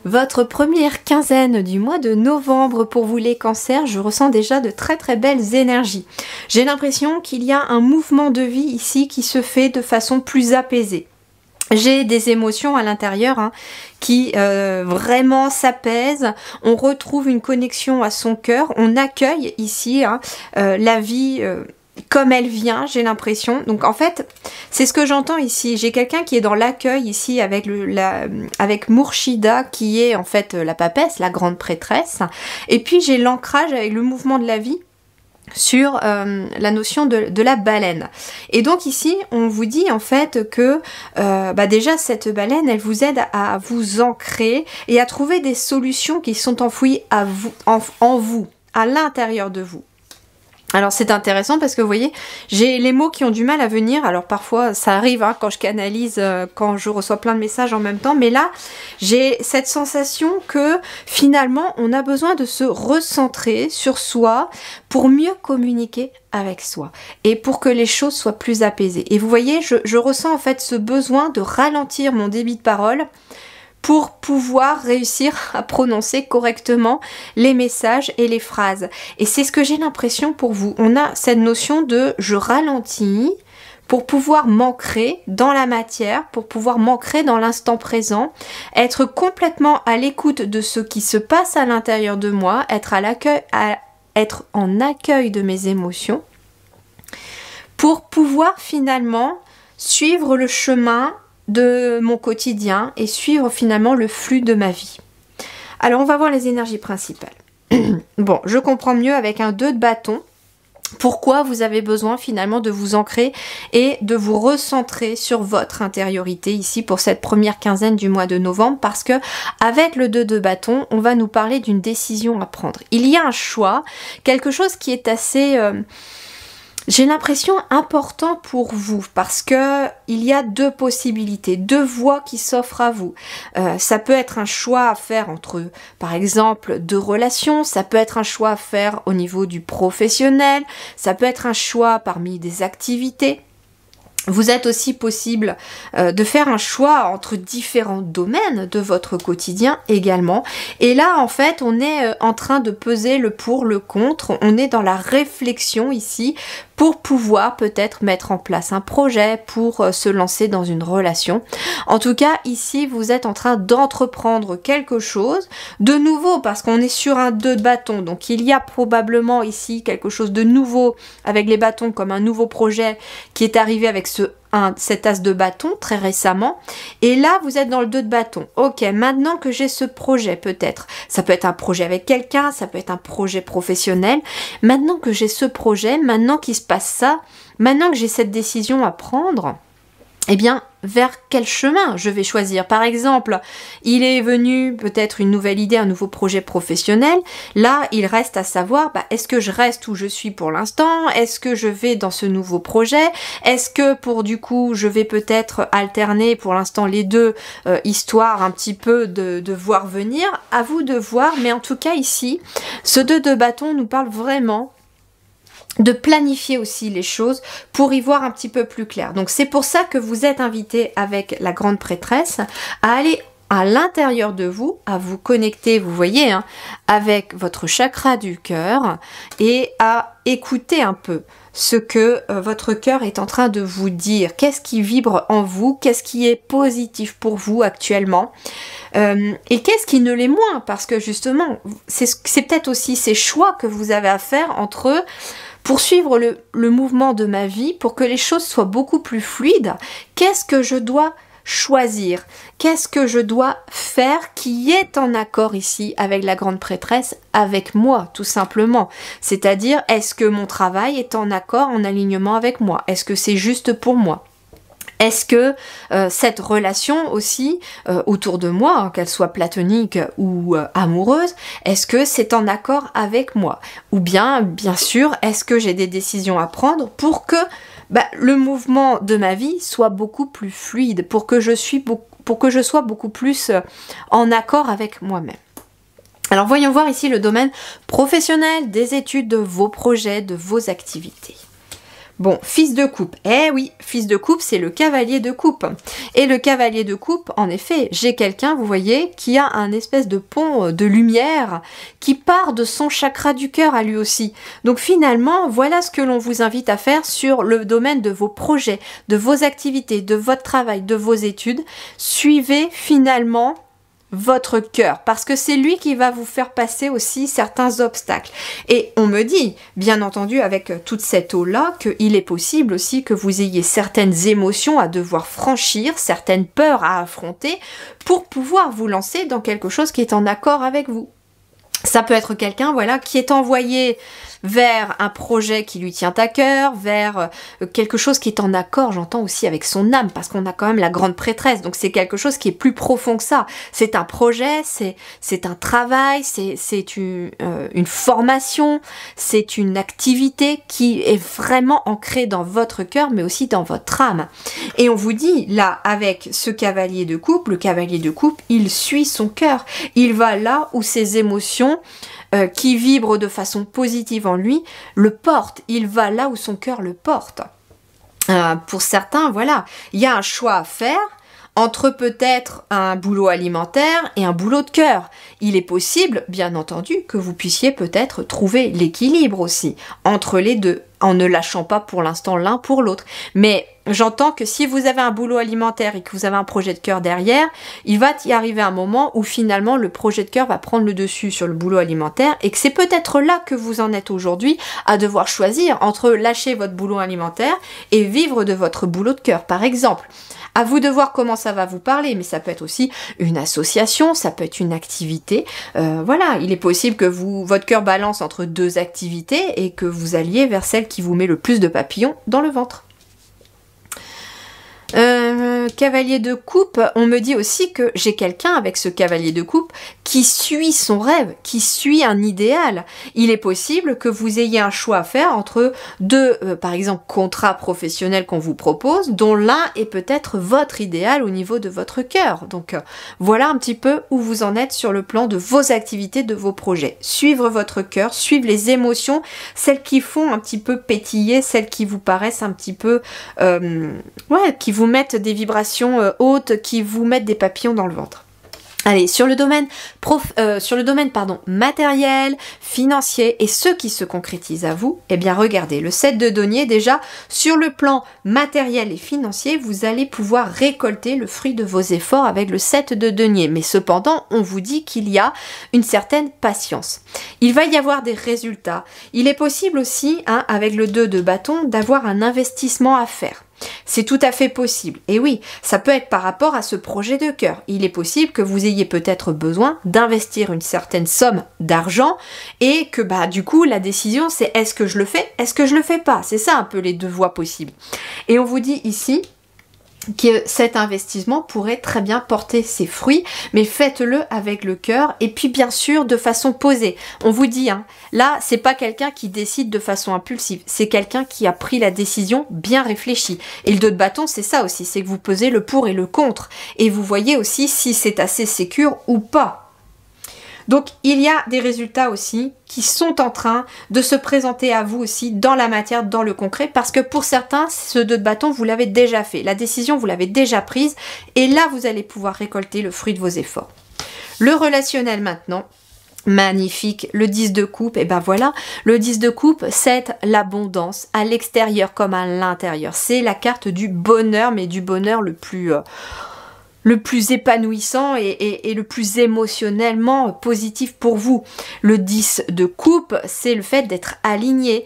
votre première quinzaine du mois de novembre pour vous les cancers, je ressens déjà de très très belles énergies. J'ai l'impression qu'il y a un mouvement de vie ici qui se fait de façon plus apaisée. J'ai des émotions à l'intérieur qui vraiment s'apaisent, on retrouve une connexion à son cœur, on accueille ici la vie comme elle vient, j'ai l'impression. Donc en fait, c'est ce que j'entends ici. J'ai quelqu'un qui est dans l'accueil ici avec, avec Mourchida qui est en fait la papesse, la grande prêtresse. Et puis j'ai l'ancrage avec le mouvement de la vie sur la notion de la baleine. Et donc ici, on vous dit en fait que déjà cette baleine, elle vous aide à vous ancrer et à trouver des solutions qui sont enfouies à vous, en vous, à l'intérieur de vous. Alors c'est intéressant parce que vous voyez, j'ai les mots qui ont du mal à venir, alors parfois ça arrive quand je canalise, quand je reçois plein de messages en même temps, mais là j'ai cette sensation que finalement on a besoin de se recentrer sur soi pour mieux communiquer avec soi et pour que les choses soient plus apaisées. Et vous voyez, je ressens en fait ce besoin de ralentir mon débit de parole pour pouvoir réussir à prononcer correctement les messages et les phrases. Et c'est ce que j'ai l'impression pour vous. On a cette notion de je ralentis pour pouvoir m'ancrer dans la matière, pour pouvoir m'ancrer dans l'instant présent, être complètement à l'écoute de ce qui se passe à l'intérieur de moi, être en accueil de mes émotions, pour pouvoir finalement suivre le chemin de mon quotidien et suivre finalement le flux de ma vie. Alors on va voir les énergies principales. Bon, je comprends mieux avec un 2 de bâton pourquoi vous avez besoin finalement de vous ancrer et de vous recentrer sur votre intériorité ici pour cette première quinzaine du mois de novembre, parce que avec le 2 de bâton, on va nous parler d'une décision à prendre. Il y a un choix, quelque chose qui est assez j'ai l'impression important pour vous, parce que il y a 2 possibilités, 2 voies qui s'offrent à vous. Ça peut être un choix à faire entre, par exemple, 2 relations, ça peut être un choix à faire au niveau du professionnel, ça peut être un choix parmi des activités. Vous êtes aussi possible de faire un choix entre différents domaines de votre quotidien également. Et là, en fait, on est en train de peser le pour, le contre. On est dans la réflexion ici pour pouvoir peut-être mettre en place un projet, pour se lancer dans une relation. En tout cas, ici, vous êtes en train d'entreprendre quelque chose de nouveau, parce qu'on est sur un 2 de bâton. Donc, il y a probablement ici quelque chose de nouveau avec les bâtons, comme un nouveau projet qui est arrivé avec cet as de bâton très récemment, et là vous êtes dans le 2 de bâton. Ok, maintenant que j'ai ce projet, peut-être, ça peut être un projet avec quelqu'un, ça peut être un projet professionnel, maintenant que j'ai ce projet, maintenant qu'il se passe ça, maintenant que j'ai cette décision à prendre, eh bien, vers quel chemin je vais choisir? Par exemple, il est venu peut-être une nouvelle idée, un nouveau projet professionnel. Là, il reste à savoir, est-ce que je reste où je suis pour l'instant? Est-ce que je vais dans ce nouveau projet? Est-ce que du coup, je vais peut-être alterner pour l'instant les 2, histoire un petit peu de voir venir? À vous de voir, mais en tout cas ici, ce 2 de bâton nous parle vraiment de planifier aussi les choses pour y voir un petit peu plus clair. Donc c'est pour ça que vous êtes invité avec la grande prêtresse à aller à l'intérieur de vous, à vous connecter, vous voyez, avec votre chakra du cœur et à écouter un peu ce que votre cœur est en train de vous dire. Qu'est-ce qui vibre en vous? Qu'est-ce qui est positif pour vous actuellement? Et qu'est-ce qui ne l'est moins? Parce que justement, c'est peut-être aussi ces choix que vous avez à faire entre poursuivre le mouvement de ma vie pour que les choses soient beaucoup plus fluides. Qu'est-ce que je dois choisir? Qu'est-ce que je dois faire qui est en accord ici avec la grande prêtresse, avec moi tout simplement? C'est-à-dire, est-ce que mon travail est en accord, en alignement avec moi? Est-ce que c'est juste pour moi? Est-ce que cette relation aussi autour de moi, qu'elle soit platonique ou amoureuse, est-ce que c'est en accord avec moi? Ou bien sûr, est-ce que j'ai des décisions à prendre pour que le mouvement de ma vie soit beaucoup plus fluide, pour que je sois beaucoup plus en accord avec moi-même? Alors voyons voir ici le domaine professionnel, des études, de vos projets, de vos activités. Bon, fils de coupe. Eh oui, fils de coupe, c'est le cavalier de coupe. Et le cavalier de coupe, en effet, j'ai quelqu'un, vous voyez, qui a un espèce de pont de lumière qui part de son chakra du cœur à lui aussi. Donc finalement, voilà ce que l'on vous invite à faire sur le domaine de vos projets, de vos activités, de votre travail, de vos études. Suivez finalement votre cœur, parce que c'est lui qui va vous faire passer aussi certains obstacles. Et on me dit, bien entendu, avec toute cette eau-là, qu'il est possible aussi que vous ayez certaines émotions à devoir franchir, certaines peurs à affronter, pour pouvoir vous lancer dans quelque chose qui est en accord avec vous. Ça peut être quelqu'un, voilà, qui est envoyé vers un projet qui lui tient à cœur, vers quelque chose qui est en accord, j'entends aussi avec son âme, parce qu'on a quand même la grande prêtresse, donc c'est quelque chose qui est plus profond que ça. C'est un projet, c'est un travail, c'est une formation, c'est une activité qui est vraiment ancrée dans votre cœur, mais aussi dans votre âme. Et on vous dit, là, avec ce cavalier de coupe, le cavalier de coupe, il suit son cœur, il va là où ses émotions qui vibre de façon positive en lui, le porte. Il va là où son cœur le porte. Pour certains, voilà, il y a un choix à faire entre peut-être un boulot alimentaire et un boulot de cœur. Il est possible, bien entendu, que vous puissiez peut-être trouver l'équilibre aussi entre les deux, en ne lâchant pas pour l'instant l'un pour l'autre. Mais j'entends que si vous avez un boulot alimentaire et que vous avez un projet de cœur derrière, il va y arriver un moment où finalement le projet de cœur va prendre le dessus sur le boulot alimentaire et que c'est peut-être là que vous en êtes aujourd'hui à devoir choisir entre lâcher votre boulot alimentaire et vivre de votre boulot de cœur, par exemple. À vous de voir comment ça va vous parler, mais ça peut être aussi une association, ça peut être une activité. Voilà, il est possible que votre cœur balance entre deux activités et que vous alliez vers celle qui vous met le plus de papillons dans le ventre. Cavalier de coupe, on me dit aussi que j'ai quelqu'un avec ce cavalier de coupe qui suit son rêve, qui suit un idéal. Il est possible que vous ayez un choix à faire entre deux, par exemple, contrats professionnels qu'on vous propose, dont l'un est peut-être votre idéal au niveau de votre cœur. Donc voilà un petit peu où vous en êtes sur le plan de vos activités, de vos projets. Suivre votre cœur, suivre les émotions, celles qui font un petit peu pétiller, celles qui vous paraissent un petit peu, qui vous mettent des vibrations hautes, qui vous mettent des papillons dans le ventre. Allez, sur le domaine matériel, financier et ceux qui se concrétisent à vous, eh bien regardez, le 7 de denier déjà, sur le plan matériel et financier, vous allez pouvoir récolter le fruit de vos efforts avec le 7 de denier. Mais cependant, on vous dit qu'il y a une certaine patience. Il va y avoir des résultats. Il est possible aussi, avec le 2 de bâton, d'avoir un investissement à faire. C'est tout à fait possible. Et oui, ça peut être par rapport à ce projet de cœur. Il est possible que vous ayez peut-être besoin d'investir une certaine somme d'argent et que du coup la décision c'est est-ce que je le fais, est-ce que je le fais pas. C'est ça un peu les deux voies possibles. Et on vous dit ici que cet investissement pourrait très bien porter ses fruits, mais faites-le avec le cœur et puis bien sûr de façon posée. On vous dit, là c'est pas quelqu'un qui décide de façon impulsive, c'est quelqu'un qui a pris la décision bien réfléchie. Et le 2 de bâton c'est ça aussi, c'est que vous pesez le pour et le contre et vous voyez aussi si c'est assez sécure ou pas. Donc il y a des résultats aussi qui sont en train de se présenter à vous aussi dans la matière, dans le concret, parce que pour certains, ce 2 de bâton, vous l'avez déjà fait. La décision, vous l'avez déjà prise, et là, vous allez pouvoir récolter le fruit de vos efforts. Le relationnel maintenant, magnifique, le 10 de coupe, et ben voilà, le 10 de coupe, c'est l'abondance, à l'extérieur comme à l'intérieur. C'est la carte du bonheur, mais du bonheur le plus épanouissant et le plus émotionnellement positif pour vous. Le 10 de coupe, c'est le fait d'être aligné.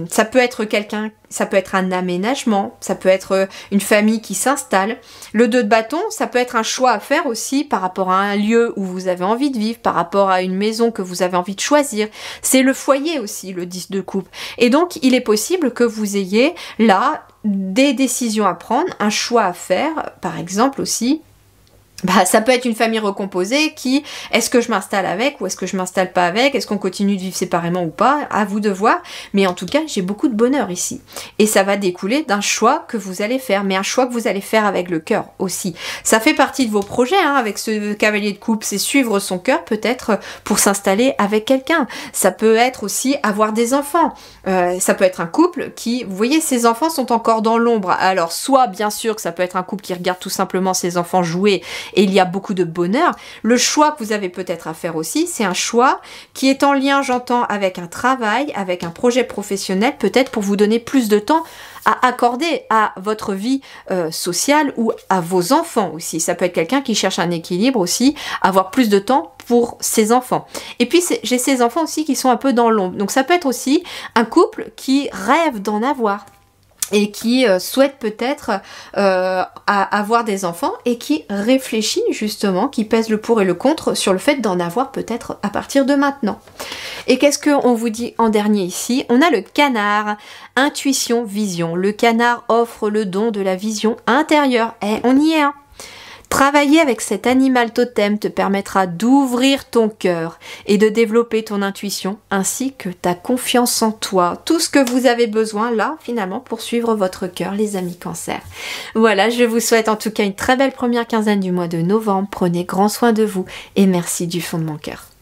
Ça peut être quelqu'un, ça peut être un aménagement, ça peut être une famille qui s'installe. Le 2 de bâton, ça peut être un choix à faire aussi par rapport à un lieu où vous avez envie de vivre, par rapport à une maison que vous avez envie de choisir. C'est le foyer aussi, le 10 de coupe. Et donc, il est possible que vous ayez là des décisions à prendre, un choix à faire, par exemple aussi, Bah, ça peut être une famille recomposée qui, est-ce que je m'installe avec ou est-ce que je m'installe pas avec, est-ce qu'on continue de vivre séparément ou pas, à vous de voir, mais en tout cas j'ai beaucoup de bonheur ici. Et ça va découler d'un choix que vous allez faire, mais un choix que vous allez faire avec le cœur aussi. Ça fait partie de vos projets, hein, avec ce cavalier de coupe, c'est suivre son cœur peut-être pour s'installer avec quelqu'un. Ça peut être aussi avoir des enfants, ça peut être un couple qui, vous voyez, ses enfants sont encore dans l'ombre, alors soit bien sûr que ça peut être un couple qui regarde tout simplement ses enfants jouer, et il y a beaucoup de bonheur. Le choix que vous avez peut-être à faire aussi, c'est un choix qui est en lien, j'entends, avec un travail, avec un projet professionnel, peut-être pour vous donner plus de temps à accorder à votre vie sociale ou à vos enfants aussi. Ça peut être quelqu'un qui cherche un équilibre aussi, avoir plus de temps pour ses enfants. Et puis j'ai ces enfants aussi qui sont un peu dans l'ombre. Donc ça peut être aussi un couple qui rêve d'en avoir et qui souhaite peut-être avoir des enfants et qui réfléchit justement, qui pèse le pour et le contre sur le fait d'en avoir peut-être à partir de maintenant. Et qu'est-ce qu'on vous dit en dernier ici? On a le canard, intuition, vision. Le canard offre le don de la vision intérieure. Et on y est, hein. Travailler avec cet animal totem te permettra d'ouvrir ton cœur et de développer ton intuition ainsi que ta confiance en toi. Tout ce que vous avez besoin là finalement pour suivre votre cœur, les amis Cancer. Voilà, je vous souhaite en tout cas une très belle première quinzaine du mois de novembre. Prenez grand soin de vous et merci du fond de mon cœur.